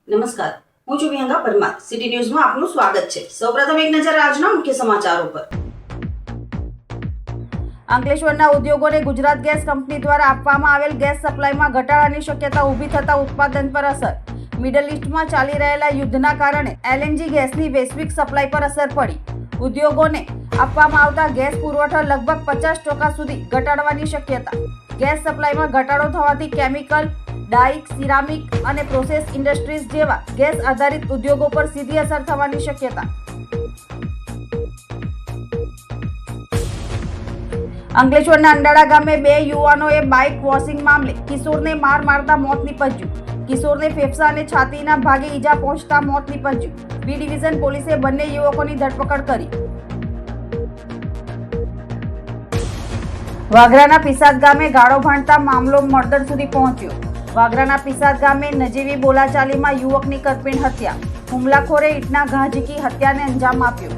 નમસ્કાર, હું છું વિહંગા પરમાર. સિટી ન્યૂઝમાં આપનું સ્વાગત છે. સૌપ્રથમ એક નજર આજના મુખ્ય સમાચારો પર. અંકલેશ્વરના ઉદ્યોગોને ગુજરાત ગેસ કંપની દ્વારા આપવામાં આવેલ ગેસ સપ્લાયમાં ઘટાડાની શક્યતા ઊભી થતા ઉત્પાદન પર અસર. મિડલ ઈસ્ટમાં ચાલી રહેલા યુદ્ધના કારણે એલએનજી ગેસની વૈશ્વિક સપ્લાય પર અસર પડી. ઉદ્યોગોને આપવામાં આવતા ગેસ પુરવઠો લગભગ 50% સુધી ઘટાડવાની શક્યતા. ગેસ સપ્લાયમાં ઘટાડો થવાથી કેમિકલ, ડાઇ, સિરામિક અને પ્રોસેસ ઇન્ડસ્ટ્રીઝ જેવા ગેસ આધારિત ઉદ્યોગો પર સીધી અસર થવાની શક્યતા. અંકલેશ્વરના અંડાળા ગામે 2 યુવાનોએ બાઇક વોશિંગ મામલે કિશોરને માર મારતા મોત નીપજ્યું. કિશોરને ફેફસા અને છાતીના ભાગે ઈજા પહોંચતા મોત નીપજ્યું. બી ડિવિઝન પોલીસે બંને યુવકોની ધરપકડ કરી. વાગરાના પિસાદ ગામે ગાળો ભાંડતા મામલો મર્ડર સુધી પહોંચ્યો. વાગરાના પિસાદ ગામે નજીવી બોલાચાલીમાં યુવકની કરપીણ હત્યા. હુમલાખોરે ઈંટના ઘા ઝીકી હત્યાને અંજામ આપ્યો.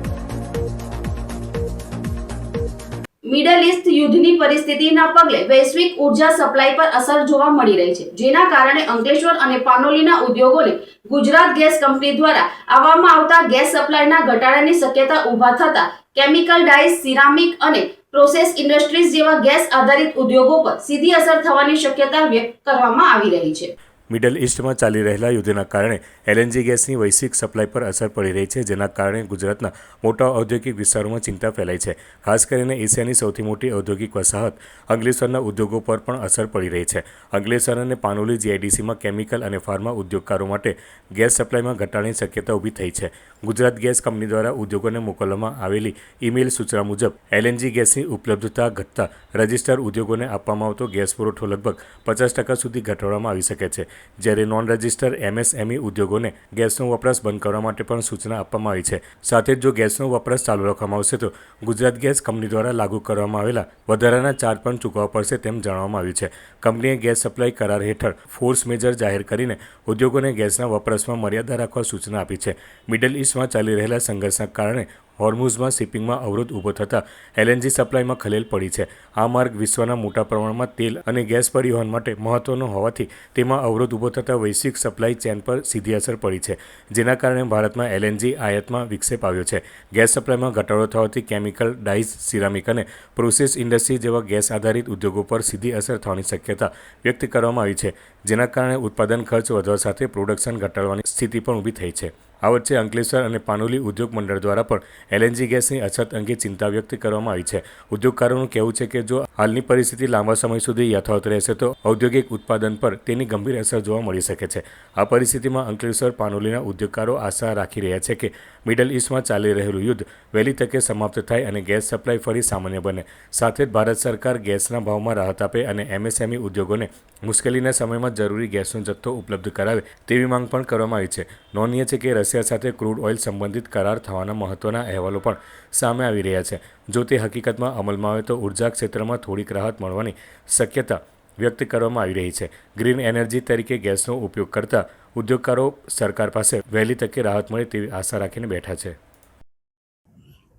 મિડલ ઈસ્ટ યુદ્ધની પરિસ્થિતિના પગલે વૈશ્વિક ઉર્જા સપ્લાય પર અસર જોવા મળી રહી છે, જેના કારણે અંકલેશ્વર અને પાનોલીના ઉદ્યોગોને ગુજરાત ગેસ કંપની દ્વારા આપવામાં આવતા ગેસ સપ્લાયના ઘટાડાની શક્યતા ઊભા થતા કેમિકલ, ડાઇસ, સિરામિક અને પ્રોસેસ ઇન્ડસ્ટ્રીઝ જેવા ગેસ આધારિત ઉદ્યોગો પર સીધી અસર થવાની શક્યતા વ્યક્ત કરવામાં આવી રહી છે. મિડલ ઈસ્ટમાં ચાલી રહેલા યુદ્ધના કારણે એલએનજી ગેસની વૈશ્વિક સપ્લાય પર અસર પડી રહી છે, જેના કારણે ગુજરાતના મોટા ઔદ્યોગિક વિસ્તારોમાં ચિંતા ફેલાઈ છે. ખાસ કરીને એશિયાની સૌથી મોટી ઔદ્યોગિક વસાહત અંકલેશ્વરના ઉદ્યોગો પર પણ અસર પડી રહી છે. અંકલેશ્વર અને પાનોલી જીઆઈડીસીમાં કેમિકલ અને ફાર્મા ઉદ્યોગકારો માટે ગેસ સપ્લાયમાં ઘટાડાની શક્યતા ઊભી થઈ છે. ગુજરાત ગેસ કંપની દ્વારા ઉદ્યોગોને મોકલવામાં આવેલી ઈમેલ સૂચના મુજબ એલએનજી ગેસની ઉપલબ્ધતા ઘટતા રજિસ્ટર ઉદ્યોગોને આપવામાં આવતો ગેસ પુરવઠો લગભગ 50% સુધી ઘટાડવામાં આવી શકે છે. જ્યારે નોન રજિસ્ટર એમએસએમઈ ઉદ્યોગોને ગેસનો વપરાશ બંધ કરવા માટે પણ સૂચના આપવામાં આવી છે. સાથે જ જો ગેસનો વપરાશ ચાલુ રાખવામાં આવશે તો ગુજરાત ગેસ કંપની દ્વારા લાગુ કરવામાં આવેલા વધારાના ચાર્જ પણ ચૂકવવા પડશે તેમ જણાવવામાં આવ્યું છે. કંપનીએ ગેસ સપ્લાય કરાર હેઠળ ફોર્સ મેજર જાહેર કરીને ઉદ્યોગોને ગેસના વપરાશમાં મર્યાદા રાખવા સૂચના આપી છે. મિડલ ઈસ્ટમાં ચાલી રહેલા સંઘર્ષના કારણે હોર્મુઝમાં શિપિંગમાં અવરોધ ઊભો થતાં એલએનજી સપ્લાયમાં ખલેલ પડી છે. આ માર્ગ વિશ્વના મોટા પ્રમાણમાં તેલ અને ગેસ પરિવહન માટે મહત્વનો હોવાથી તેમાં અવરોધ ઊભો થતાં વૈશ્વિક સપ્લાય ચેન પર સીધી અસર પડી છે, જેના કારણે ભારતમાં એલએનજી આયાતમાં વિક્ષેપ આવ્યો છે. ગેસ સપ્લાયમાં ઘટાડો થવાથી કેમિકલ, ડાઇસ, સિરામિક અને પ્રોસેસ ઇન્ડસ્ટ્રી જેવા ગેસ આધારિત ઉદ્યોગો પર સીધી અસર થવાની શક્યતા વ્યક્ત કરવામાં આવી છે, જેના કારણે ઉત્પાદન ખર્ચ વધવા સાથે પ્રોડક્શન ઘટાડવાની સ્થિતિ પણ ઊભી થઈ છે. આ વચ્ચે અંકલેશ્વર અને પાનોલી ઉદ્યોગ મંડળ દ્વારા પણ એલએનજી ગેસની અછત અંગે ચિંતા વ્યક્ત કરવામાં આવી છે. ઉદ્યોગકારોનું કહેવું છે કે જો હાલની પરિસ્થિતિ લાંબા સમય સુધી યથાવત રહેશે તો ઔદ્યોગિક ઉત્પાદન પર તેની ગંભીર અસર જોવા મળી શકે છે. આ પરિસ્થિતિમાં અંકલેશ્વર, પાનોલીના ઉદ્યોગકારો આશા રાખી રહ્યા છે કે મિડલ ઈસ્ટમાં ચાલી રહેલું યુદ્ધ વહેલી તકે સમાપ્ત થાય અને ગેસ સપ્લાય ફરી સામાન્ય બને. સાથે જ ભારત સરકાર ગેસના ભાવમાં રાહત આપે અને એમએસએમઈ ઉદ્યોગોને મુશ્કેલીના સમયમાં જરૂરી ગેસનો જથ્થો ઉપલબ્ધ કરાવે તેવી માંગ પણ કરવામાં આવી છે. નોંધનીય છે કે રશિયા સાથે ક્રૂડ ઓઇલ સંબંધિત કરાર થવાના મહત્વના અહેવાલો પણ સામે આવી રહ્યા છે. જો તે હકીકતમાં અમલમાં આવે તો ઉર્જા ક્ષેત્રમાં થોડીક રાહત મળવાની શક્યતા વ્યક્ત કરવામાં આવી રહી છે. ગ્રીન એનર્જી તરીકે ગેસનો ઉપયોગ કરતા ઉદ્યોગકારો સરકાર પાસે વહેલી તકે રાહત મળે તેવી આશા રાખીને બેઠા છે.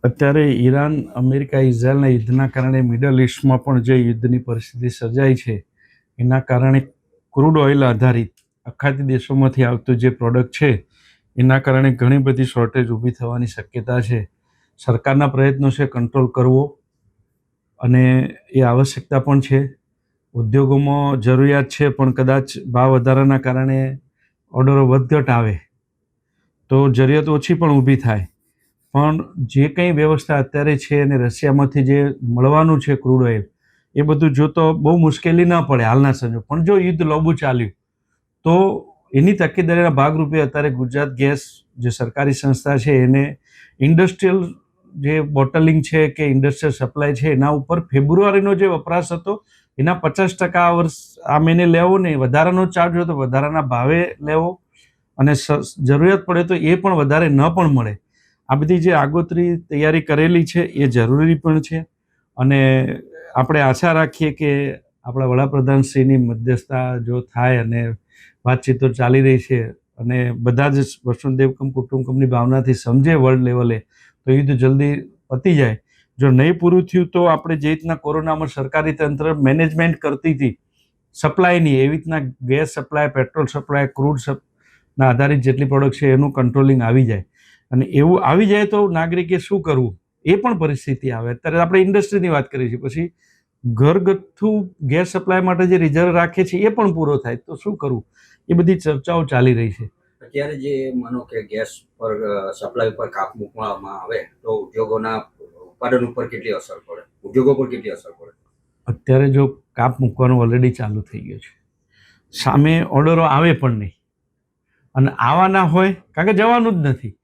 અત્યારે ઈરાન, અમેરિકા, ઇઝરાયલના યુદ્ધના કારણે મિડલ ઈસ્ટમાં પણ જે યુદ્ધની પરિસ્થિતિ સર્જાઈ છે એના કારણે ક્રૂડ ઓઇલ આધારિત અખાતી દેશોમાંથી આવતું જે પ્રોડક્ટ છે એના કારણે ઘણી બધી શોર્ટેજ ઊભી થવાની શક્યતા છે. સરકારના પ્રયત્નો છે કંટ્રોલ કરવો અને એ આવશ્યકતા પણ છે. ઉદ્યોગોમાં જરૂરિયાત છે પણ કદાચ ભાવ વધારાના કારણે ઓર્ડરો વધઘટ આવે તો જરૂરિયાત ઓછી પણ ઊભી થાય. પણ જે કંઈ વ્યવસ્થા અત્યારે છે અને રશિયામાંથી જે મળવાનું છે ક્રૂડ ઓઇલ એ બધું જોતો બહુ મુશ્કેલી ન પડે હાલના સંજોગ. પણ જો યુદ્ધ લાંબુ ચાલ્યું તો એની તકેદારીના ભાગરૂપે અત્યારે ગુજરાત ગેસ જે સરકારી સંસ્થા છે એને ઇન્ડસ્ટ્રીયલ જે બોટલિંગ છે કે ઇન્ડસ્ટ્રીયલ સપ્લાય છે એના ઉપર ફેબ્રુઆરીનો જે વપરાશ હતો એના 50% આ વર્ષ આ મહિને લેવો ને વધારાનો ચાર્જ હોય તો વધારાના ભાવે લેવો અને જરૂરિયાત પડે તો એ પણ વધારે ન પણ મળે. આ બધી જે આગોતરી તૈયારી કરેલી છે એ જરૂરી પણ છે અને આપણે આશા રાખીએ કે આપણા વડાપ્રધાનશ્રીની મધ્યસ્થતા જો થાય અને વાતચીતો ચાલી રહી છે અને બધા જ વસુંધૈવ કુટુંબકમની ભાવનાથી સમજે વર્લ્ડ લેવલે તો યુદ્ધ જલ્દી પતી જાય. જો નહીં પૂરું થયું તો આપણે જે રીતના કોરોનામાં સરકારી તંત્ર મેનેજમેન્ટ કરતી હતી સપ્લાયની, એવી રીતના gas supply, petrol supply, crude આધારિત જેટલી પ્રોડક્ટ છે એનું કંટ્રોલિંગ આવી જાય, અને એવું આવી જાય તો નાગરિકે શું કરવું એ પણ પરિસ્થિતિ આવે. અત્યારે આપણે ઇન્ડસ્ટ્રીની વાત કરીએ છીએ, પછી ઘરગથ્થુ ગેસ સપ્લાય માટે જે રિઝર્વ રાખે છે એ પણ પૂરો થાય તો શું કરવું, એ બધી ચર્ચાઓ ચાલી રહી છે. અત્યારે જે માનો કે ગેસ પર સપ્લાય પર કાપ મૂકવામાં આવે તો ઉદ્યોગોના ઉત્પાદન ઉપર કેટલી અસર પડે, ઉદ્યોગો પર કેટલી અસર પડે? અત્યારે જો કાપ મૂકવાનું ઓલરેડી ચાલુ થઈ ગયું છે, સામે ઓર્ડરો આવે પણ નહીં, અને આવવાના હોય કારણ કે જવાનું જ નથી,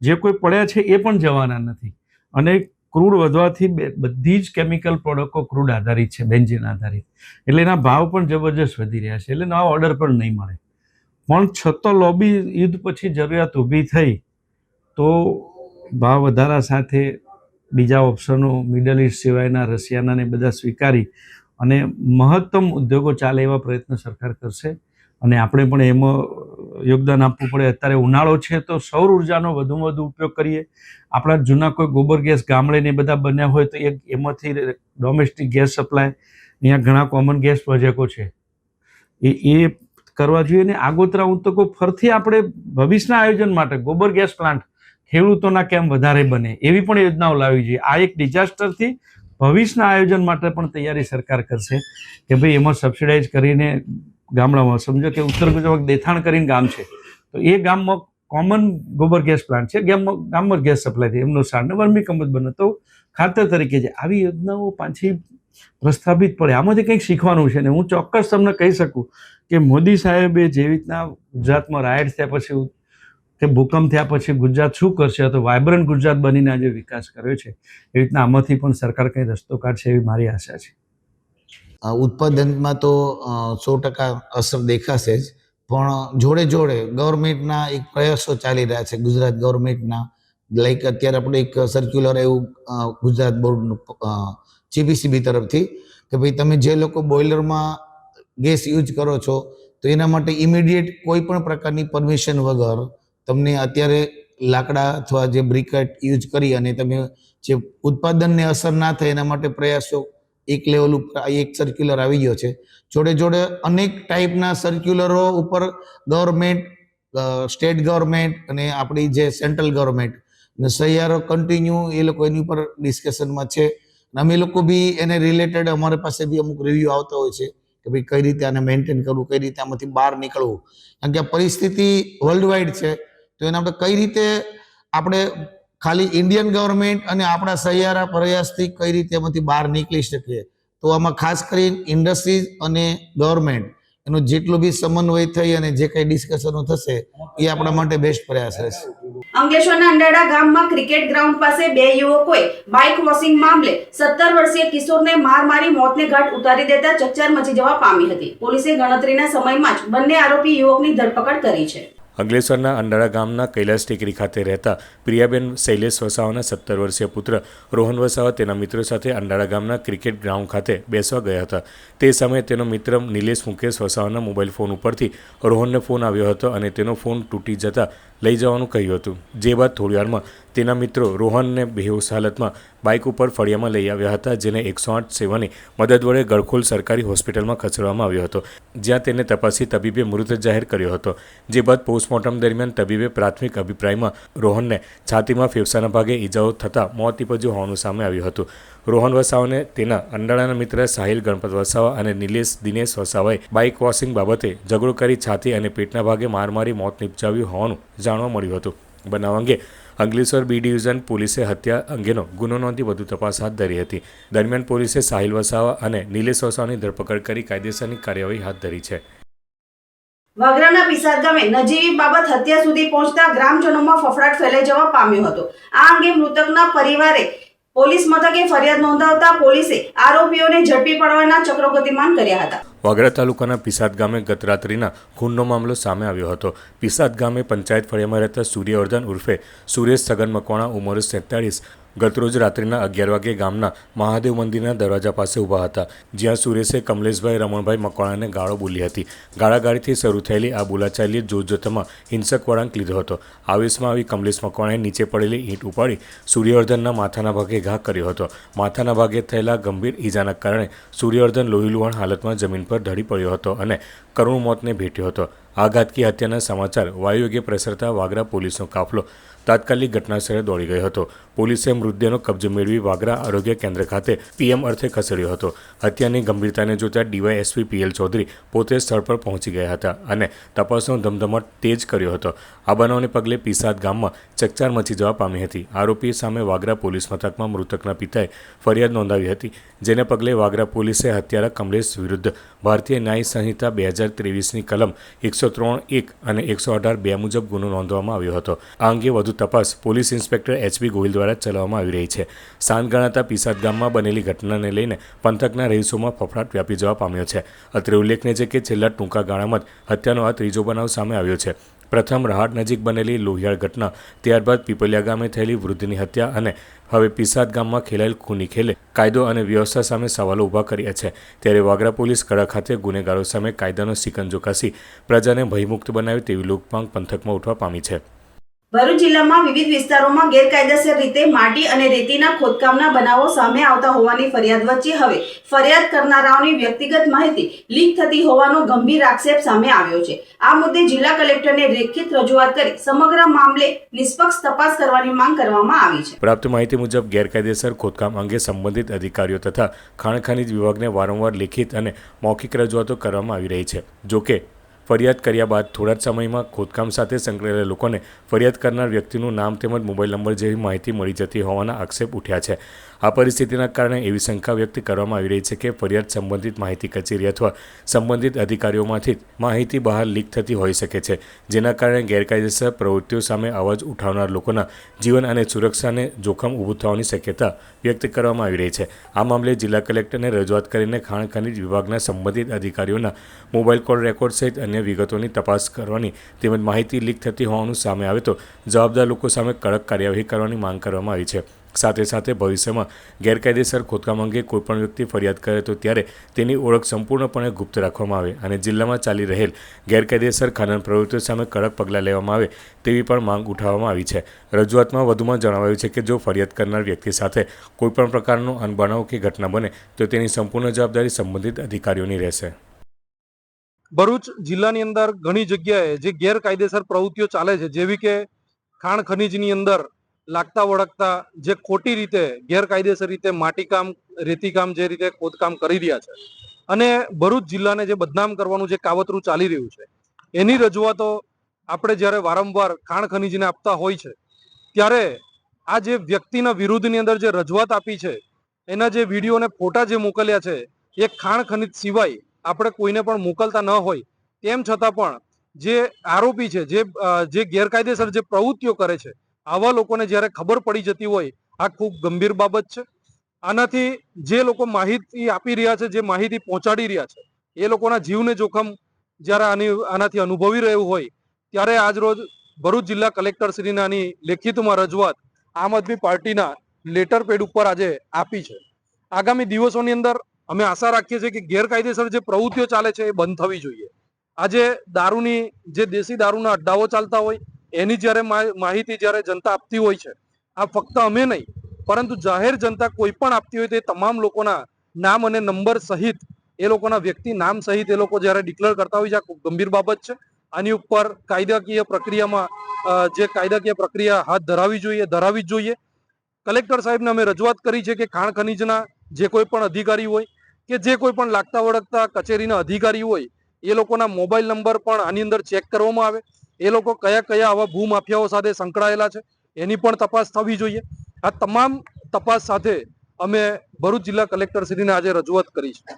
જે કોઈ પડ્યા છે એ પણ જવાના નથી. અને ક્રૂડ વધવાથી બધી જ કેમિકલ પ્રોડક્ટો ક્રૂડ આધારિત છે, બેન્ઝીન આધારિત, એટલે એના ભાવ પણ જબરજસ્ત વધી રહ્યા છે, એટલે નવા ઓર્ડર પણ નહીં મળે. પણ છતાં લોબી યુદ્ધ પછી જરૂરિયાત ઊભી થઈ તો ભાવ વધારા સાથે બીજા ઓપ્શનો મિડલ ઇસ્ટ સિવાયના રશિયાના ને બધા સ્વીકારી અને મહત્તમ ઉદ્યોગો ચાલે એવા પ્રયત્ન સરકાર કરશે, અને આપણે પણ એમાં યોગદાન આપવું પડે. અત્યારે ઉનાળો છે તો સૌર ઉર્જાનો વધુમાં વધુ ઉપયોગ કરીએ. આપણા જૂના કોઈ ગોબર ગેસ ગામડે ને બધા બન્યા હોય તો એમાંથી ડોમેસ્ટિક ગેસ સપ્લાય, અહીંયા ઘણા કોમન ગેસ પ્રોજેક્ટો છે એ કરવા જોઈએ. ને આગોતરા હું તો કહું ફરથી આપણે ભવિષ્યના આયોજન માટે ગોબર ગેસ પ્લાન્ટ ખેડૂતોના કેમ વધારે બને એવી પણ યોજનાઓ લાવવી જોઈએ. આ એક ડિઝાસ્ટરથી ભવિષ્યના આયોજન માટે પણ તૈયારી સરકાર કરશે કે ભાઈ એમાં સબસિડાઇઝ કરીને ગામડામાં, સમજો કે ઉત્તર ગુજરાત દેથાણ કરીને ગામ છે તો એ ગામમાં કોમન ગોબર ગેસ પ્લાન્ટ છે, ગામમાં ગેસ સપ્લાય થાય, એમનો સારને વર્મી કમ્પોસ્ટ બને તો ખાતર તરીકે છે. આવી યોજનાઓ પાછી પ્રસ્થાપિત પડે, આમાંથી કંઈક શીખવાનું છે. ને હું ચોક્કસ તમને કહી શકું કે મોદી સાહેબે જેવી રીતના ગુજરાતમાં રાયટ થયા પછી કે ભૂકંપ થયા પછી ગુજરાત શું કરશે તો વાયબ્રન્ટ ગુજરાત બનીને આજે વિકાસ કર્યો છે, એવી રીતના આમાંથી પણ સરકાર કંઈ રસ્તો કાઢશે એવી મારી આશા છે. ઉત્પાદનમાં તો 100% અસર દેખાશે જ, પણ જોડે જોડે ગવર્મેન્ટના એક પ્રયાસો ચાલી રહ્યા છે ગુજરાત ગવર્મેન્ટના. લાઈક અત્યારે આપણે એક સર્ક્યુલર એવું ગુજરાત બોર્ડનું જીપીસીબી તરફથી કે ભાઈ તમે જે લોકો બોઇલરમાં ગેસ યુઝ કરો છો તો એના માટે ઇમિડિયેટ કોઈ પણ પ્રકારની પરમિશન વગર તમને અત્યારે લાકડા અથવા જે બ્રિકેટ યુઝ કરી અને તમે જે ઉત્પાદનને અસર ના થાય એના માટે પ્રયાસો એક લેવલ ઉપર એક સર્ક્યુલર આવી ગયો છે. જોડે જોડે અનેક ટાઈપના સર્ક્યુલરો ઉપર ગવર્મેન્ટ, સ્ટેટ ગવર્મેન્ટ અને આપણી જે સેન્ટ્રલ ગવર્મેન્ટ અને સહિયારો કન્ટિન્યુ એ લોકો એની ઉપર ડિસ્કશનમાં છે. અમે લોકો બી એને રિલેટેડ અમારી પાસે બી અમુક રિવ્યૂ આવતા હોય છે કે ભાઈ કઈ રીતે આને મેન્ટેન કરવું, કઈ રીતે આમાંથી બહાર નીકળવું, કારણ કે આ પરિસ્થિતિ વર્લ્ડ વાઇડ છે. તો એના આપણે કઈ રીતે આપણે ખાલી ઇન્ડિયન ગવર્મેન્ટ અને આપણા સહિયારા પ્રયાસથી કઈ રીતે એમાંથી બહાર નીકળી શકીએ, તો આમાં ખાસ કરીને ઇન્ડસ્ટ્રીઝ અને ગવર્મેન્ટ એનો જેટલો બી સમન્વય થઈ અને જે કંઈ ડિસ્કશનો થશે એ આપણા માટે બેસ્ટ પ્રયાસ રહેશે. અંકલેશ્વરના અંડાળા ગામમાં ક્રિકેટ ગ્રાઉન્ડ પાસે બે યુવકોએ બાઇક વોશિંગ મામલે 17 વર્ષીય કિશોરને માર મારી મોતને ઘાટ ઉતારી દેતા ચકચાર મચી જવા પામી હતી. પોલીસે ગણતરીના સમયમાં જ બંને આરોપી યુવકની ધરપકડ કરી છે. અંકલેશ્વરના અંડાળા ગામના કૈલાસ ટેકરી ખાતે રહેતા પ્રિયાબેન શૈલેષ વસાવાના 17 વર્ષીય પુત્ર રોહન વસાવા તેના મિત્રો સાથે અંડાળા ગામના ક્રિકેટ ગ્રાઉન્ડ ખાતે બેસવા ગયા હતા. તે સમયે તેનો મિત્ર નિલેશ મુકેશ વસાવાના મોબાઈલ ફોન ઉપરથી રોહનને ફોન આવ્યો હતો અને તેનો ફોન તૂટી જતાં લઈ જવાનું કહ્યું હતું. જે બાદ થોડીવારમાં તેના મિત્રો રોહનને બેહોશ હાલતમાં બાઇક ઉપર ફળિયામાં લઈ આવ્યા હતા, જેને 108 સેવાની મદદ વડે ગળખોલ સરકારી હોસ્પિટલમાં ખસેડવામાં આવ્યો હતો, જ્યાં તેને તપાસી તબીબે મૃત જાહેર કર્યો હતો. જે બાદ પોસ્ટમોર્ટમ દરમિયાન તબીબે પ્રાથમિક અભિપ્રાયમાં રોહનને છાતીમાં ફેફસાના ભાગે ઈજાઓ થતાં મોત નીપજ્યું હોવાનું સામે આવ્યું હતું. રોહન વસાવાને તેના અંડાળાના મિત્ર સાહિલ ગણપત વસાવા અને નિલેશ દિનેશ વસાવાએ બાઇક વોશિંગ બાબતે ઝઘડો કરી છાતી અને પેટના ભાગે માર મારી મોત નિપજાવ્યું હોવાનું જાણવા મળ્યું હતું. બનાવ અંગે અંકલેશ્વર બી ડિવિઝન પોલીસે હત્યા અંગેનો ગુનો નોંધી વધુ તપાસ હાથ ધરી હતી. દરમિયાન પોલીસે સાહિલ વસાવા અને નિલેશ વસાવાની ધરપકડ કરી કાયદેસરની કાર્યવાહી હાથ ધરી છે. વાગરાના પિસાદ ગામે નજીવી બાબત હત્યા સુધી પહોંચતા ગ્રામજનોમાં ફફડાટ ફેલાઈ જવા પામ્યો હતો. આ અંગે મૃતકના પરિવારે પોલીસ મથકે ફરિયાદ નોંધાવતા પોલીસે આરોપીઓને ઝડપી પાડવાના ચક્રો ગતિમાન કર્યા હતા. વાગરા તાલુકાના પિસાદ ગામે ગત રાત્રિના ખૂનનો મામલો સામે આવ્યો હતો. પિસાદ ગામે પંચાયત ફળિયામાં રહેતા સૂર્યવર્ધન ઉર્ફે સુરેશ છગન મકવાણા ઉંમર 47 ગતરોજ રાત્રિના 11 વાગે ગામના મહાદેવ મંદિરના દરવાજા પાસે ઊભા હતા, જ્યાં સુરેશે કમલેશભાઈ રમણભાઈ મકવાણાને ગાળો બોલી હતી. ગાળાગાળીથી શરૂ થયેલી આ બોલાચાલીએ જોતજોતામાં હિંસક વળાંક લીધો હતો. આવેશમાં આવી કમલેશ મકવાણાએ નીચે પડેલી ઈંટ ઉપાડી સૂર્યવર્ધનના માથાના ભાગે ઘા કર્યો હતો. માથાના ભાગે થયેલા ગંભીર ઈજાના કારણે સૂર્યવર્ધન લોહીલુહાણ હાલતમાં જમીન પર ઢળી પડ્યો હતો અને કરુણ મોતને ભેટ્યો હતો. આ ઘાતકી હત્યાના સમાચાર વાયુવેગે પ્રસરતા વાગરા પોલીસનો કાફલો તાત્કાલિક ઘટનાસ્થળે દોડી ગયો હતો. પોલીસે મૃતદેહનો કબજો મેળવી વાગરા આરોગ્ય કેન્દ્ર ખાતે પીએમ અર્થે ખસેડ્યો હતો. હત્યાની ગંભીરતાને જોતા ડીવાયએસપી પીએલ ચૌધરી પોતે સ્થળ પર પહોંચી ગયા હતા અને તપાસનો ધમધમાટ તેજ કર્યો હતો. આ બનાવને પગલે પીસાદ ગામમાં ચકચાર મચી જવા પામી હતી. આરોપી સામે વાગરા પોલીસ મથકમાં મૃતકના પિતાએ ફરિયાદ નોંધાવી હતી, જેને પગલે વાગરા પોલીસે હત્યારા કમલેશ વિરુદ્ધ ભારતીય ન્યાય સંહિતા 2023ની કલમ 103(1) અને 118(2) મુજબ ગુનો નોંધવામાં આવ્યો હતો. આ અંગે વધુ તપાસ પોલીસ ઇન્સ્પેક્ટર એચબી ગોહિલ દ્વારા ચલાવવામાં આવી રહી છે. શાંત ગણાતા પીસાદ ગામમાં બનેલી ઘટનાને લઈને પંથકના રહીશોમાં ફફડાટ વ્યાપી જવા પામ્યો છે. અત્રે ઉલ્લેખનીય છે કે છેલ્લા ટૂંકા ગાળામાં જ હત્યાનો આ ત્રીજો બનાવ સામે આવ્યો છે. પ્રથમ રહાટ નજીક બનેલી લોહિયાળ ઘટના, ત્યારબાદ પીપલિયા ગામે થયેલી વૃદ્ધની હત્યા અને હવે પીસાદ ગામમાં ખેલાયેલ ખૂની ખેલે કાયદો અને વ્યવસ્થા સામે સવાલો ઊભા કર્યા છે. ત્યારે વાગરા પોલીસ કડા ખાતે ગુનેગારો સામે કાયદાનો સિકંજો કસી પ્રજાને ભયમુક્ત બનાવે તેવી લોકમાંગ પંથકમાં ઉઠવા પામી છે. ભરૂચ જિલ્લામાં વિવિધ વિસ્તારોમાં ગેરકાયદેસર રીતે માટી અને રેતીના ખોદકામના બનાવો સામે આવતા હોવાની ફરિયાદ વચ્ચે હવે ફરિયાદ કરનારાઓની વ્યક્તિગત માહિતી લીક થતી હોવાનો ગંભીર આક્ષેપ સામે આવ્યો છે. આ મુદ્દે જિલ્લા કલેક્ટરને લેખિત રજૂઆત કરી સમગ્ર મામલે નિષ્પક્ષ તપાસ કરવાની માંગ કરવામાં આવી છે. પ્રાપ્ત માહિતી મુજબ ગેરકાયદેસર ખોદકામ અંગે સંબંધિત અધિકારીઓ તથા ખાણ ખનીજ વિભાગને વારંવાર લેખિત અને મૌખિક રજૂઆતો કરવામાં આવી રહી છે. જોકે ફરિયાદ કર્યા બાદ થોડા જ સમયમાં ખોદકામ સાથે સંકળાયેલા લોકોને ફરિયાદ કરનાર વ્યક્તિનું નામ તેમજ મોબાઈલ નંબર જેવી માહિતી મળી જતી હોવાના આક્ષેપ ઉઠ્યા છે. આ પરિસ્થિતિના કારણે એવી શંકા વ્યક્ત કરવામાં આવી રહી છે કે ફરિયાદ સંબંધિત માહિતી કચેરી અથવા સંબંધિત અધિકારીઓમાંથી જ માહિતી બહાર લીક થતી હોઈ શકે છે, જેના કારણે ગેરકાયદેસર પ્રવૃત્તિઓ સામે અવાજ ઉઠાવનાર લોકોના જીવન અને સુરક્ષાને જોખમ ઊભું થવાની શક્યતા વ્યક્ત કરવામાં આવી રહી છે. આ મામલે જિલ્લા કલેક્ટરને રજૂઆત કરીને ખાણ ખનીજ વિભાગના સંબંધિત અધિકારીઓના મોબાઈલ કોલ રેકોર્ડ સહિત અન્ય વિગતોની તપાસ કરવાની તેમજ માહિતી લીક થતી હોવાનું સામે આવે તો જવાબદાર લોકો સામે કડક કાર્યવાહી કરવાની માંગ કરવામાં આવી છે. સાથે સાથે ભવિષ્યમાં ગેરકાયદેસર ખોદકામ અંગે કોઈપણ વ્યક્તિ ફરિયાદ કરે તો ત્યારે તેની ઓળખ સંપૂર્ણપણે ગુપ્ત રાખવામાં આવે અને જિલ્લામાં ચાલી રહેલ ગેરકાયદેસર ખનન પ્રવૃત્તિઓ સામે કડક પગલાં લેવામાં આવે તેવી પણ માંગ ઉઠાવવામાં આવી છે. રજૂઆતમાં વધુમાં જણાવાયું છે કે જો ફરિયાદ કરનાર વ્યક્તિ સાથે કોઈપણ પ્રકારનો અનબનાવ કે ઘટના બને તો તેની સંપૂર્ણ જવાબદારી સંબંધિત અધિકારીઓની રહેશે. ભરૂચ જિલ્લાની અંદર ઘણી જગ્યાએ જે ગેરકાયદેસર પ્રવૃત્તિઓ ચાલે છે, જેવી કે ખાણ ખનીજની અંદર લાગતા વળગતા જે ખોટી રીતે ગેરકાયદેસર રીતે માટીકામ, રેતીકામ જે રીતે ખોદકામ કરી રહ્યા છે અને ભરૂચ જિલ્લાને જે બદનામ કરવાનું જે કાવતરું ચાલી રહ્યું છે, એની રજૂઆતો આપણે જ્યારે વારંવાર ખાણ ખનીજને આપતા હોય છે ત્યારે આ જે વ્યક્તિના વિરુદ્ધની અંદર જે રજૂઆત આપી છે, એના જે વિડીયો અને ફોટા જે મોકલ્યા છે એ ખાણ ખનીજ સિવાય આપણે કોઈને પણ મોકલતા ન હોય તેમ છતાં પણ જે આરોપી છે, જે ગેરકાયદેસર જે પ્રવૃત્તિઓ કરે છે, આવા લોકોને જ્યારે ખબર પડી જતી હોય, આ ખૂબ ગંભીર બાબત છે. આનાથી જે લોકો માહિતી આપી રહ્યા છે, જે માહિતી પહોંચાડી રહ્યા છે, એ લોકોના જીવને જોખમ જ્યારે આનાથી અનુભવી રહ્યું હોય ત્યારે આજરોજ ભરૂચ જિલ્લા કલેક્ટરશ્રીને આની લેખિતમાં રજૂઆત આમ આદમી પાર્ટીના લેટર પેડ ઉપર આજે આપી છે. આગામી દિવસોની અંદર અમે આશા રાખીએ છીએ કે ગેરકાયદેસર જે પ્રવૃત્તિઓ ચાલે છે એ બંધ થવી જોઈએ. આજે દારૂની જે દેશી દારૂના અડ્ડાઓ ચાલતા હોય એની જ્યારે માહિતી જ્યારે જનતા આપતી હોય છે, આ ફક્ત અમે નહીં પરંતુ જાહેર જનતા કોઈ પણ આપતી હોય તે તમામ લોકોના નામ અને નંબર સહિત એ લોકોના વ્યક્તિ નામ સહિત એ લોકો જ્યારે ડિક્લેર કરતા હોય છે, આ ખૂબ ગંભીર બાબત છે. આની ઉપર કાયદાકીય પ્રક્રિયામાં જે કાયદાકીય પ્રક્રિયા હાથ ધરાવી જ જોઈએ. કલેક્ટર સાહેબને અમે રજૂઆત કરી છે કે ખાણ ખનીજના જે કોઈ પણ અધિકારી હોય કે જે કોઈ પણ લાગતા વળગતા કચેરીના અધિકારી હોય એ લોકોના મોબાઈલ નંબર પણ આની અંદર ચેક કરવામાં આવે. એ લોકો કયા કયા આવા ભૂમાફિયાઓ સાથે સંકળાયેલા છે એની પણ તપાસ થવી જોઈએ. આ તમામ તપાસ સાથે અમે ભરૂચ જિલ્લા કલેક્ટરશ્રીને આજે રજૂઆત કરી છે.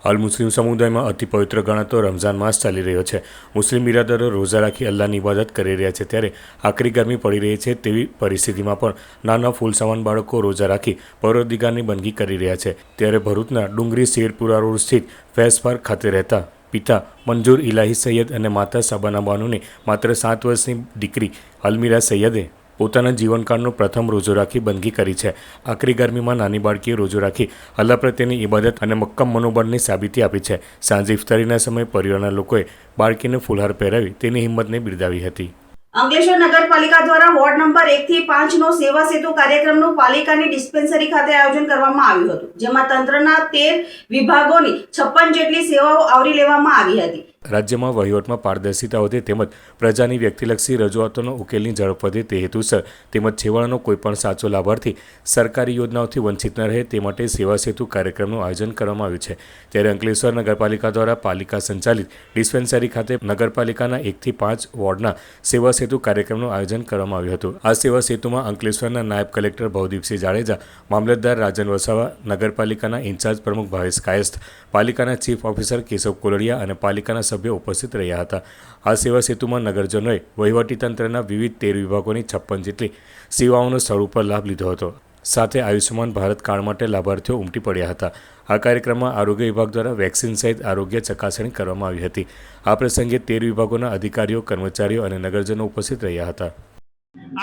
હાલ મુસ્લિમ સમુદાયમાં અતિ પવિત્ર ગણાતો રમઝાન માસ ચાલી રહ્યો છે. મુસ્લિમ બિરાદરો રોઝા રાખી અલ્લાહની ઇબાદત કરી રહ્યા છે ત્યારે આકરી ગરમી પડી રહી છે. તેવી પરિસ્થિતિમાં પણ નાના ફૂલસવાન બાળકો રોઝા રાખી પરવરદિગારની બંદગી કરી રહ્યા છે. ત્યારે ભરૂચના ડુંગરી શેરપુરા રોડ સ્થિત ફેઝ પાર્ક ખાતે રહેતા પિતા મંજૂર ઇલાહી સૈયદ અને માતા સાબાના બાનુની માત્ર 7 વર્ષની દીકરી અલમીરા સૈયદે પોતાના જીવનકાળનો પ્રથમ રોજો રાખી બંદગી કરી છે. આકરી ગરમીમાં નાની બાળકીએ રોજો રાખી અલ્લાહ પ્રત્યેની ઇબાદત અને મક્કમ મનોબળની સાબિતી આપી છે. સાંજે ઇફતારીના સમયે પરિવારના લોકોએ બાળકીને ફુલહાર પહેરાવી તેની હિંમતને બિરદાવી હતી. અંકલેશ્વર નગરપાલિકા દ્વારા વોર્ડ નંબર 1 થી 5 નો સેવા સેતુ કાર્યક્રમનું પાલિકાની ડિસ્પેન્સરી ખાતે આયોજન કરવામાં આવ્યું હતું, જેમાં તંત્રના 13 વિભાગોની 56 જેટલી સેવાઓ આવરી લેવામાં આવી હતી. રાજ્યમાં વહીવટમાં પારદર્શિતા વધે તેમજ પ્રજાની વ્યક્તિલક્ષી રજૂઆતોનો ઉકેલની ઝડપ વધે તે હેતુસર તેમજ છેવાડાનો કોઈપણ સાચો લાભાર્થી સરકારી યોજનાઓથી વંચિત ન રહે તે માટે સેવા સેતુ કાર્યક્રમનું આયોજન કરવામાં આવ્યું છે. ત્યારે અંકલેશ્વર નગરપાલિકા દ્વારા પાલિકા સંચાલિત ડિસ્પેન્સરી ખાતે નગરપાલિકાના 1 થી 5 વોર્ડના સેવા સેતુ કાર્યક્રમનું આયોજન કરવામાં આવ્યું હતું. આ સેવા સેતુમાં અંકલેશ્વરના નાયબ કલેક્ટર ભવદીપસિંહ જાડેજા, મામલતદાર રાજન વસાવા, નગરપાલિકાના ઇન્ચાર્જ પ્રમુખ ભાવેશ કાયસ્થ, પાલિકાના ચીફ ઓફિસર કેશવ કોલડિયા અને પાલિકાના સભ્યો ઉપસ્થિત રહ્યા હતા. આ સેવા સેતુમાં નગરજનોએ વહીવટીતંત્રના વિવિધ 13 વિભાગોની 56 જેટલી સેવાઓનો સ્થળ ઉપર લાભ લીધો હતો. સાથે આયુષ્યમાન ભારત કાર્ડ માટે લાભાર્થીઓ ઉમટી પડ્યા હતા. આ કાર્યક્રમમાં આરોગ્ય વિભાગ દ્વારા વેક્સિન સહિત આરોગ્ય ચકાસણી કરવામાં આવી હતી. આ પ્રસંગે 13 વિભાગોના અધિકારીઓ, કર્મચારીઓ અને નગરજનો ઉપસ્થિત રહ્યા હતા.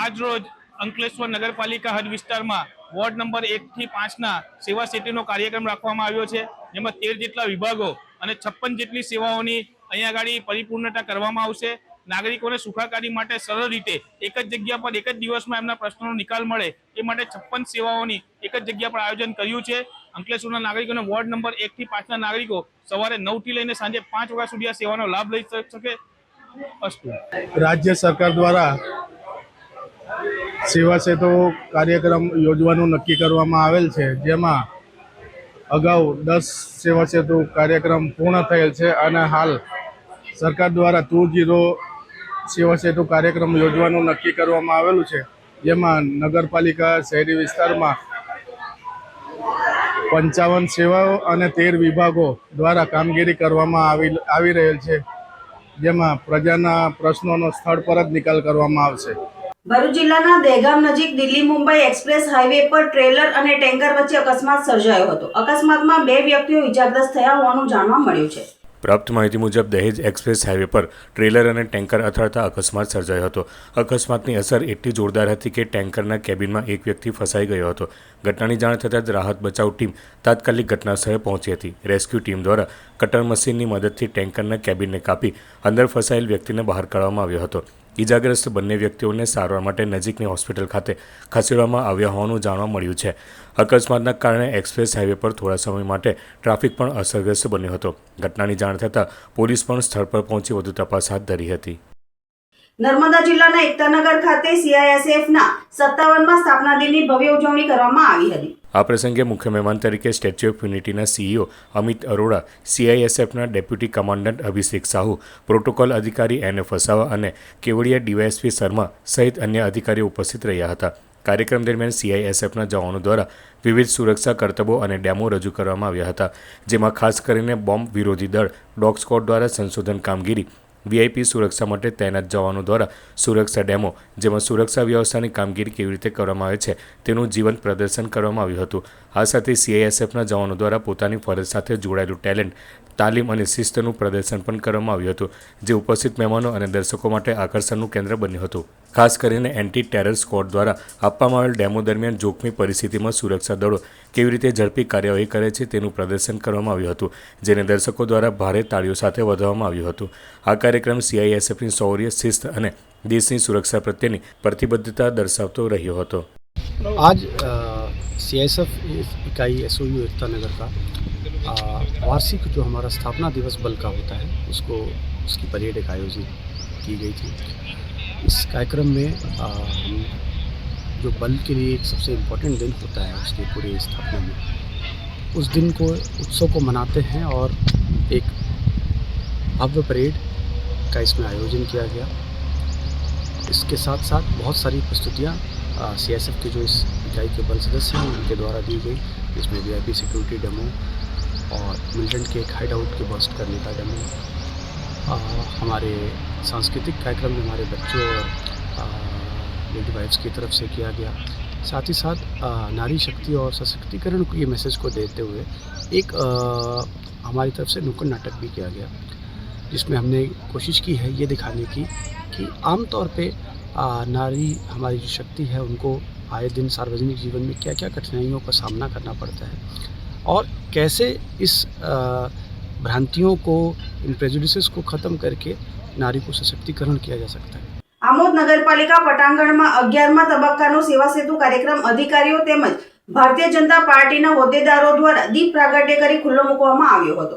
આજ રોજ અંકલેશ્વર નગરપાલિકા હદ વિસ્તારમાં વોર્ડ નંબર 1 થી 5ના સેવા સેતુનો કાર્યક્રમ રાખવામાં આવ્યો છે, જેમાં 13 જેટલા વિભાગો અને 56 જેટલી સેવાઓની અહીંયા આગળ પરિપૂર્ણતા કરવામાં આવશે. નાગરિકોને સુખાકારી માટે સરળ રીતે એક જ જગ્યા પર એક જ દિવસમાં એમના પ્રશ્નોનો નિકાલ મળે એ માટે 56 સેવાઓની એક જ જગ્યા પર આયોજન કર્યું છે. અંકલેશ્વરના નાગરિકોને વોર્ડ નંબર 1 થી 5ના નાગરિકો સવારે 9 થી લઈને સાંજે 5 વાગ્યા સુધી આ સેવાનો લાભ લઈ શકે. અસ્તુ. રાજ્ય સરકાર દ્વારા સેવા સેતુ કાર્યક્રમ યોજવાનું નક્કી કરવામાં આવેલ છે, જેમાં અગાઉ 10 સેવા સેતુ કાર્યક્રમ પૂર્ણ થયેલ છે અને હાલ સરકાર દ્વારા 2-0 સેવા સેતુ કાર્યક્રમ યોજવાનું નક્કી કરવામાં આવેલું છે, જેમાં નગરપાલિકા શહેરી વિસ્તારમાં 55 સેવાઓ અને 13 વિભાગો દ્વારા કામગીરી કરવામાં આવી રહેલ છે, જેમાં પ્રજાના પ્રશ્નોનો સ્થળ પર જ નિકાલ કરવામાં આવશે. ભરૂચ જિલ્લાના દહેગામ નજીક દિલ્હી મુંબઈ એક્સપ્રેસ હાઈવે પર ટ્રેલર અને ટેન્કર વચ્ચે અકસ્માત સર્જાયો હતો. અકસ્માતમાં 2 વ્યક્તિઓ ઈજાગ્રસ્ત થયા હોવાનું જાણવા મળ્યું છે. પ્રાપ્ત માહિતી મુજબ દહેજ એક્સપ્રેસ હાઈવે પર ટ્રેલર અને ટેન્કર અથડાતા અકસ્માત સર્જાયો હતો. અકસ્માતની અસર એટલી જોરદાર હતી કે ટેન્કરના કેબિનમાં એક વ્યક્તિ ફસાઈ ગયો હતો. ઘટનાની જાણ થતાં જ રાહત બચાવ ટીમ તાત્કાલિક ઘટનાસ્થળે પહોંચી હતી. રેસ્ક્યુ ટીમ દ્વારા કટર મશીનની મદદથી ટેન્કરના કેબિનને કાપી અંદર ફસાયેલ વ્યક્તિને બહાર કાઢવામાં આવ્યો હતો. ઈજાગ્રસ્ત બંને વ્યક્તિઓને સારવાર માટે નજીકની હોસ્પિટલ ખાતે ખસેડવામાં આવ્યા હોવાનું જાણવા મળ્યું છે. અકસ્માતના કારણે એક્સપ્રેસ હાઈવે પર થોડા સમય માટે ટ્રાફિક પણ અસરગ્રસ્ત બન્યો હતો. ઘટનાની જાણ થતાં પોલીસ પણ સ્થળ પર પહોંચી વધુ તપાસ હાથ ધરી હતી. નર્મદા જિલ્લાના એકતાનગર ખાતે CISFના 57મા સ્થાપના દિનની ભવ્ય ઉજવણી કરવામાં આવી હતી. આ પ્રસંગે મુખ્ય મહેમાન તરીકે સ્ટેચ્યુ ઓફ યુનિટીના CEO અમિત અરોડા, CISFના deputy commandant Abhishek Sahu, protocol અધિકારી NF વસાવા અને કેવડિયા DYSP શર્મા સહિત અન્ય અધિકારીઓ ઉપસ્થિત રહ્યા હતા. કાર્યક્રમ દરમિયાન CISFના જવાનો દ્વારા વિવિધ સુરક્ષા કરતબો અને ડેમો રજૂ કરવામાં આવ્યા હતા, જેમાં ખાસ કરીને બોમ્બ વિરોધી દળ ડોગ સ્ક્વોડ દ્વારા સંશોધન કામગીરી, VIP સુરક્ષા માટે તૈનાત જવાનો દ્વારા સુરક્ષા ડેમો, જેમાં સુરક્ષા વ્યવસ્થાની કામગીરી કેવી રીતે કરવામાં આવે છે તેનું જીવંત પ્રદર્શન કરવામાં આવ્યું હતું. આ સાથે CISFના જવાનો દ્વારા પોતાની ફરજ સાથે જોડાયેલું ટેલેન્ટ, તાલીમ અને શિસ્તનું પ્રદર્શન પણ કરવામાં આવ્યું હતું, જે ઉપસ્થિત મહેમાનો અને દર્શકો માટે આકર્ષણનું કેન્દ્ર બન્યું હતું. ખાસ કરીને એન્ટી ટેરર સ્ક્વોડ દ્વારા આપવામાં આવેલ ડેમો દરમિયાન જોખમી પરિસ્થિતિમાં સુરક્ષા દળો કેવી રીતે ઝડપી કાર્યવાહી કરે છે તેનું પ્રદર્શન કરવામાં આવ્યું હતું, જેને દર્શકો દ્વારા ભારે તાળીઓ સાથે વધાવવામાં આવ્યું હતું. આ કાર્યક્રમ CISFની શૌર્ય, શિસ્ત અને દેશની સુરક્ષા પ્રત્યેની પ્રતિબદ્ધતા દર્શાવતો રહ્યો હતો. आज CISF इकाई SOU एकता नगर का वार्षिक जो हमारा स्थापना दिवस बल का होता है उसकी परेड एक आयोजित की गई थी. इस कार्यक्रम में हम जो बल के लिए एक सबसे इम्पोर्टेंट दिन होता है उसके पूरे स्थापना में, उस दिन को उत्सव को मनाते हैं और एक भव्य परेड का इसमें आयोजन किया गया. इसके साथ साथ बहुत सारी प्रस्तुतियाँ CISF के जो इस इकाई के बल सदस्य हैं उनके द्वारा दी गई, जिसमें VIP सिक्योरिटी डेमो और मिलिटेंट के एक हाइड आउट के बस्ट करने का डेमो, हमारे सांस्कृतिक कार्यक्रम में हमारे बच्चों और लेडी वाइफ्स की तरफ से किया गया. साथ ही साथ नारी शक्ति और सशक्तिकरण को ये मैसेज को देते हुए एक हमारी तरफ से नुक्कड़ नाटक भी किया गया, जिसमें हमने कोशिश की है ये दिखाने की कि आम तौर पे नारी हमारी जो शक्ति है उनको आए दिन सार्वजनिक जीवन में क्या क्या कठिनाइयों का सामना करना पड़ता है और कैसे इस भ्रांतियों को, इन प्रेजुडिसेस को ख़त्म करके नारी को सशक्तिकरण किया जा सकता है. આમોદ નગરપાલિકા પટાંગણમાં 11મા તબક્કાનો સેવા સેતુ કાર્યક્રમ અધિકારીઓ તેમજ ભારતીય જનતા પાર્ટીના હોદ્દેદારો દ્વારા દીપ પ્રાગટ્ય કરી ખુલ્લો મૂકવામાં આવ્યો હતો.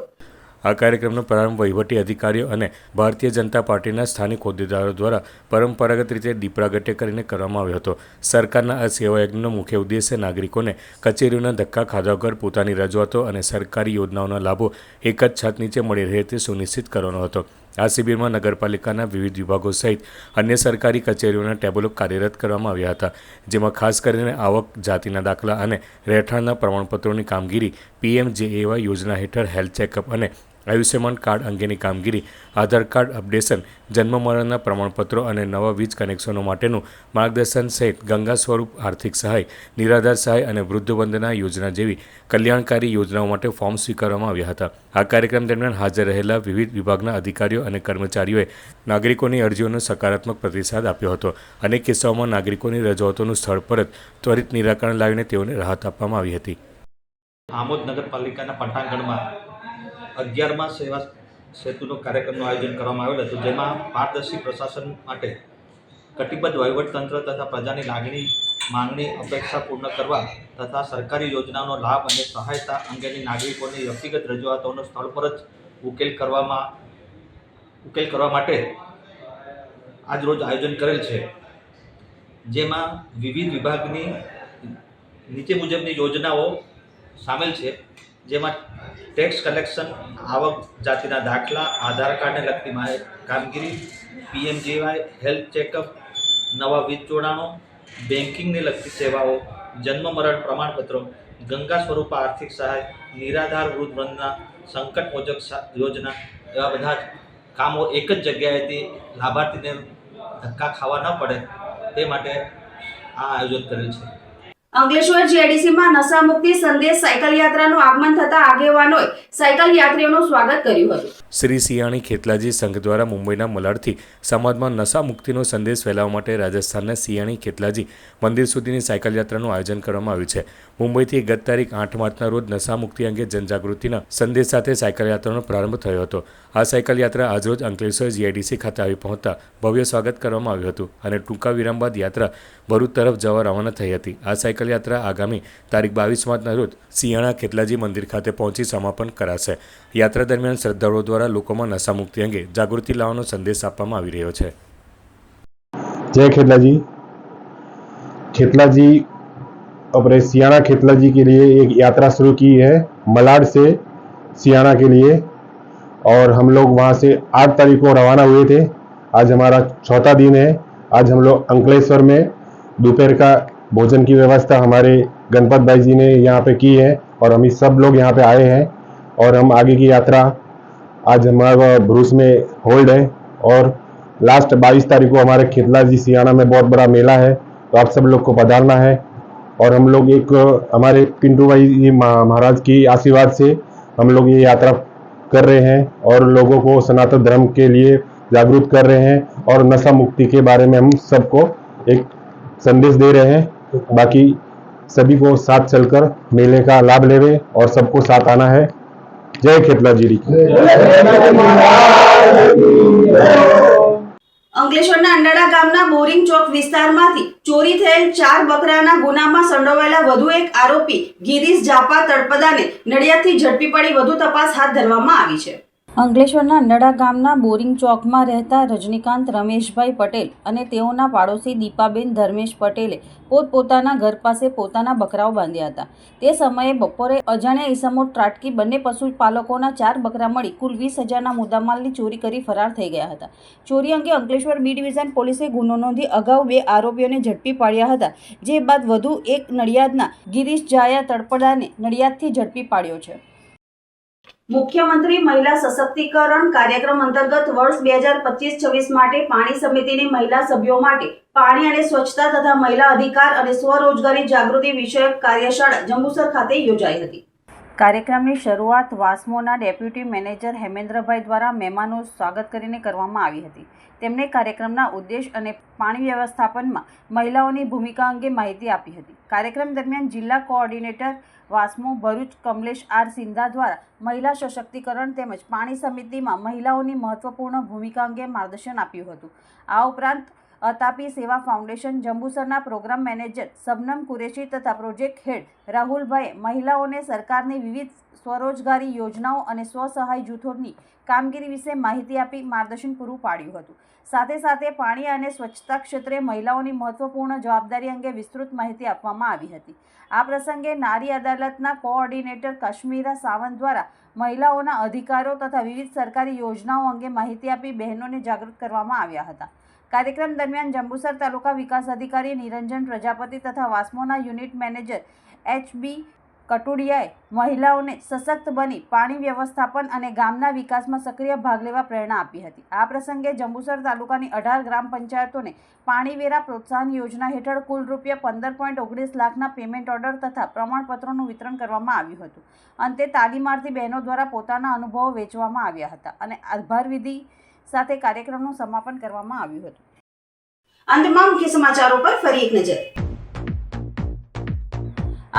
આ કાર્યક્રમનો પ્રારંભ વહીવટી અધિકારીઓ અને ભારતીય જનતા પાર્ટીના સ્થાનિક હોદ્દેદારો દ્વારા પરંપરાગત રીતે દીપ પ્રાગટ્ય કરીને કરવામાં આવ્યો હતો. સરકારના આ સેવા યજ્ઞનો મુખ્ય ઉદ્દેશ્ય નાગરિકોને કચેરીઓના ધક્કા ખાધા વગર પોતાની રજૂઆતો અને સરકારી યોજનાઓના લાભો એક જ છત નીચે મળી રહે તે સુનિશ્ચિત કરવાનો હતો. આ શિબિરમાં નગરપાલિકાના વિવિધ વિભાગો સહિત અન્ય સરકારી કચેરીઓના ટેબલો કાર્યરત કરવામાં આવ્યા હતા, જેમાં ખાસ કરીને આવક, જાતિના દાખલા અને રહેઠાણના પ્રમાણપત્રોની કામગીરી, PMJAY યોજના હેઠળ હેલ્થ ચેકઅપ અને આયુષ્યમાન કાર્ડ અંગેની કામગીરી, આધાર કાર્ડ અપડેશન, જન્મ મરણના પ્રમાણપત્રો અને નવા વીજ કનેક્શનો માટેનું માર્ગદર્શન સહિત ગંગા સ્વરૂપ આર્થિક સહાય, નિરાધાર સહાય અને વૃદ્ધ વંદના યોજના જેવી કલ્યાણકારી યોજનાઓ માટે ફોર્મ સ્વીકારવામાં આવ્યા હતા. આ કાર્યક્રમ દરમિયાન હાજર રહેલા વિવિધ વિભાગના અધિકારીઓ અને કર્મચારીઓએ નાગરિકોની અરજીઓનો સકારાત્મક પ્રતિસાદ આપ્યો હતો. અનેક કિસ્સાઓમાં નાગરિકોની રજૂઆતોનું સ્થળ પર જ ત્વરિત નિરાકરણ લાવીને તેઓને રાહત આપવામાં આવી હતી. આમોદ નગરપાલિકાના પટાંગણમાં 11મા સેવા સેતુનો કાર્યક્રમનું આયોજન કરવામાં આવેલ હતું, જેમાં પારદર્શી પ્રશાસન માટે કટિબદ્ધ વહીવટતંત્ર તથા પ્રજાની માંગણી અપેક્ષા પૂર્ણ કરવા તથા સરકારી યોજનાઓનો લાભ અને સહાયતા અંગેની નાગરિકોની વ્યક્તિગત રજૂઆતોનો સ્થળ પર જ ઉકેલ કરવા માટે આજરોજ આયોજન કરેલ છે, જેમાં વિવિધ વિભાગની નીચે મુજબની યોજનાઓ સામેલ છે, જેમાં ટેક્સ કલેક્શન, આવક જાતિના દાખલા, આધાર કાર્ડને લગતી કામગીરી, PMJY હેલ્થ ચેકઅપ, નવા વીજ જોડાણો, બેન્કિંગને લગતી સેવાઓ, જન્મ મરણ પ્રમાણપત્રો, ગંગા સ્વરૂપ આર્થિક સહાય, નિરાધાર વૃદ્ધ વંદના, સંકટ મોચક યોજના એવા બધા જ કામો એક જ જગ્યાએથી લાભાર્થીને ધક્કા ખાવા ન પડે તે માટે આ આયોજન કરેલ છે. અંકલેશ્વર GIDCમાં નશા મુક્તિ સંદેશ સાયકલ યાત્રાનું આગમન થતા આગેવાનોએ સાયકલ યાત્રીઓનું સ્વાગત કર્યું હતું. શ્રી સિયાણી ખેતલાજી સંઘ દ્વારા મુંબઈના મલાડથી સમાજમાં નશા મુક્તિનો સંદેશ ફેલાવવા માટે રાજસ્થાનના સિયાણી ખેતલાજી મંદિર સુધીની સાયકલ યાત્રાનું આયોજન કરવામાં આવ્યું છે. મુંબઈથી ગત તારીખ 8 માર્ચના રોજ નશા મુક્તિ અંગે જનજાગૃતિના સંદેશ સાથે સાયકલ યાત્રાનો પ્રારંભ થયો હતો. આ સાયકલ યાત્રા આજરોજ અંકલેશ્વર GIDC ખાતે આવી પહોંચતા ભવ્ય સ્વાગત કરવામાં આવ્યું હતું અને ટૂંકા વિરામ બાદ યાત્રા ભરૂચ તરફ જવા રવાના થઈ હતી. આ સાયકલ યાત્રા આગામી તારીખ 22 માર્ચના રોજ સિયાણા ખેતલાજી મંદિર ખાતે પહોંચી સમાપન કરાશે. યાત્રા દરમિયાન શ્રદ્ધાળુઓ દ્વારા લોકોમાં નશા મુક્તિ અંગે જાગૃતિ લાવવાનો સંદેશ આપવામાં આવી રહ્યો છે. जय खेतलाजी। खेतलाजी अपने सियाना खेतलाजी के लिए एक यात्रा शुरू की है मलाड से सियाना के लिए, और हम लोग वहाँ से 8 तारीख को रवाना हुए थे. आज हमारा 4था दिन है. आज हम लोग अंकलेश्वर में दोपहर का भोजन की व्यवस्था हमारे गणपत भाई जी ने यहाँ पे की है और हम सब लोग यहाँ पे आए हैं और हम आगे की यात्रा आज हमारा भरूच में होल्ड है और लास्ट 22 तारीख को हमारे खेतलाजी सियाना में बहुत बड़ा मेला है, तो आप सब लोग को पधारना है. और हम लोग एक हमारे पिंटू भाई जी महाराज की आशीर्वाद से हम लोग ये यात्रा कर रहे हैं और लोगों को सनातन धर्म के लिए जागरूक कर रहे हैं और नशा मुक्ति के बारे में हम सबको एक संदेश दे रहे हैं. बाकी सभी को साथ चलकर मेले का लाभ लेवे और सबको साथ आना है. जय खेतलाजी. અંકલેશ્વરના અંડાળા ગામના બોરિંગ ચોક વિસ્તારમાંથી ચોરી થયેલ 4 બકરાના ગુનામાં સંડોવાયેલા વધુ એક આરોપી ગિરીશ જાપા તળપદાને નડિયાદથી ઝડપી પડી વધુ તપાસ હાથ ધરવામાં આવી છે. અંકલેશ્વરના અંડાળા ગામના બોરિંગ ચોકમાં રહેતા રજનીકાંત રમેશભાઈ પટેલ અને તેઓના પાડોશી દીપાબેન ધર્મેશ પટેલે પોતપોતાના ઘર પાસે પોતાના બકરાઓ બાંધ્યા હતા. તે સમયે બપોરે અજાણ્યા ઈસમો ત્રાટકી બંને પશુપાલકોના 4 બકરા મળી કુલ 20,000ના મુદ્દામાલની ચોરી કરી ફરાર થઈ ગયા હતા. ચોરી અંગે અંકલેશ્વર બી ડિવિઝન પોલીસે ગુનો નોંધી અગાઉ 2 આરોપીઓને ઝડપી પાડ્યા હતા, જે બાદ વધુ એક નડિયાદના ગિરીશ જાયા તળપદાને નડિયાદથી ઝડપી પાડ્યો છે. મુખ્યમંત્રી મહિલા સશક્તિકરણ કાર્યક્રમ અંતર્ગત વર્ષ 2025-26 માટે પાણી સમિતિની મહિલા સભ્યો માટે પાણી અને સ્વચ્છતા તથા મહિલા અધિકાર અને સ્વરોજગારી જાગૃતિ વિષયક કાર્યશાળા જંબુસર ખાતે યોજાઈ હતી. કાર્યક્રમની શરૂઆત વાસ્મોના ડેપ્યુટી મેનેજર હેમેન્દ્રભાઈ દ્વારા મહેમાનોનું સ્વાગત કરીને કરવામાં આવી હતી. તેમણે કાર્યક્રમના ઉદ્દેશ અને પાણી વ્યવસ્થાપનમાં મહિલાઓની ભૂમિકા અંગે માહિતી આપી હતી. કાર્યક્રમ દરમિયાન જિલ્લા કોઓર્ડિનેટર વાસ્મો ભરૂચ કમલેશ આર સિંધા દ્વારા મહિલા સશક્તિકરણ તેમજ પાણી સમિતિમાં મહિલાઓની મહત્વપૂર્ણ ભૂમિકા અંગે માર્ગદર્શન આપ્યું હતું. આ ઉપરાંત અતાપી સેવા ફાઉન્ડેશન જંબુસરના પ્રોગ્રામ મેનેજર શબનમ કુરેશી તથા પ્રોજેક્ટ હેડ રાહુલભાઈએ મહિલાઓને સરકારની વિવિધ સ્વરોજગારી યોજનાઓ અને સ્વસહાય જૂથોની કામગીરી વિશે માહિતી આપી માર્ગદર્શન પૂરું પાડ્યું હતું. સાથે સાથે પાણી અને સ્વચ્છતા ક્ષેત્રે મહિલાઓની મહત્વપૂર્ણ જવાબદારી અંગે વિસ્તૃત માહિતી આપવામાં આવી હતી. આ પ્રસંગે નારી અદાલતના કોઓર્ડિનેટર કાશ્મીરા સાવંત દ્વારા મહિલાઓના અધિકારો તથા વિવિધ સરકારી યોજનાઓ અંગે માહિતી આપી બહેનોને જાગૃત કરવામાં આવ્યા હતા. કાર્યક્રમ દરમિયાન જંબુસર તાલુકા વિકાસ અધિકારી નિરંજન પ્રજાપતિ તથા વાસ્મોના યુનિટ મેનેજર HB કટુડિયાએ મહિલાઓને સશક્ત બની પાણી વ્યવસ્થાપન અને ગામના વિકાસમાં સક્રિય ભાગ લેવા પ્રેરણા આપી હતી. આ પ્રસંગે જંબુસર તાલુકાની 18 ગ્રામ પંચાયતોને પાણીવેરા પ્રોત્સાહન યોજના હેઠળ કુલ રૂપિયા 15.19 લાખના પેમેન્ટ ઓર્ડર તથા પ્રમાણપત્રોનું વિતરણ કરવામાં આવ્યું હતું. અંતે તાલીમાર્થી બહેનો દ્વારા પોતાના અનુભવો વેચવામાં આવ્યા હતા અને આભાર વિધિ સાથે કાર્યક્રમનું સમાપન કરવામાં આવ્યું હતું. અંતમાં મુખ્ય સમાચારો પર ફરી એક નજર.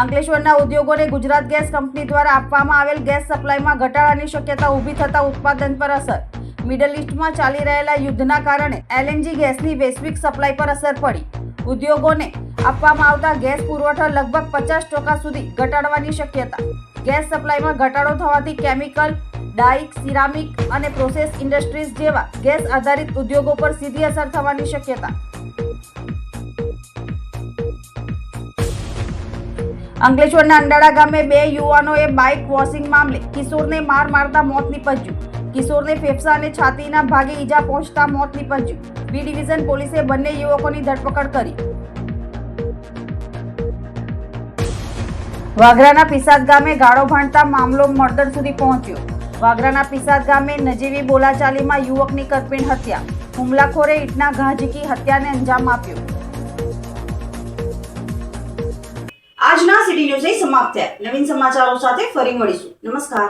અંકલેશ્વરના ઉદ્યોગોને ગુજરાત ગેસ કંપની દ્વારા આપવામાં આવેલ ગેસ સપ્લાયમાં ઘટાડાની શક્યતા ઊભી થતા ઉત્પાદન પર અસર. મિડલ ઈસ્ટમાં ચાલી રહેલા યુદ્ધના કારણે LNG ગેસની વૈશ્વિક સપ્લાય પર અસર પડી. ઉદ્યોગોને આપવામાં આવતા ગેસ પુરવઠો લગભગ 50% સુધી ઘટાડવાની શક્યતા. ગેસ સપ્લાયમાં ઘટાડો થવાથી કેમિકલ, ડાઇ, સિરામિક અને પ્રોસેસ ઇન્ડસ્ટ્રીઝ જેવા ગેસ આધારિત ઉદ્યોગો પર સીધી અસર થવાની શક્યતા. અંકલેશ્વરના અંડાળા ગામે 2 યુવાનોએ બાઇક વોશિંગ મામલે કિશોરને મારતા મોત નીપજ્યું. કિશોરને ફેફસા અને છાતીના ભાગે ઈજા પહોંચતા મોત નીપજ્યું. બી ડિવિઝન પોલીસે બંને યુવકોની ધરપકડ કરી. વાગરાના પિસાદ ગામે ગાળો ભાંડતા મામલો મર્ડર સુધી પહોંચ્યો. વાગરાના પિસાદ ગામે નજીવી બોલાચાલીમાં યુવકની કરપીણ હત્યા. હુમલાખોરે ઈંટના ઘા ઝીકી હત્યાને અંજામ આપ્યો. આજના સિટી ન્યૂઝ સમાપ્ત થયા. નવીન સમાચારો સાથે ફરી મળીશું. નમસ્કાર.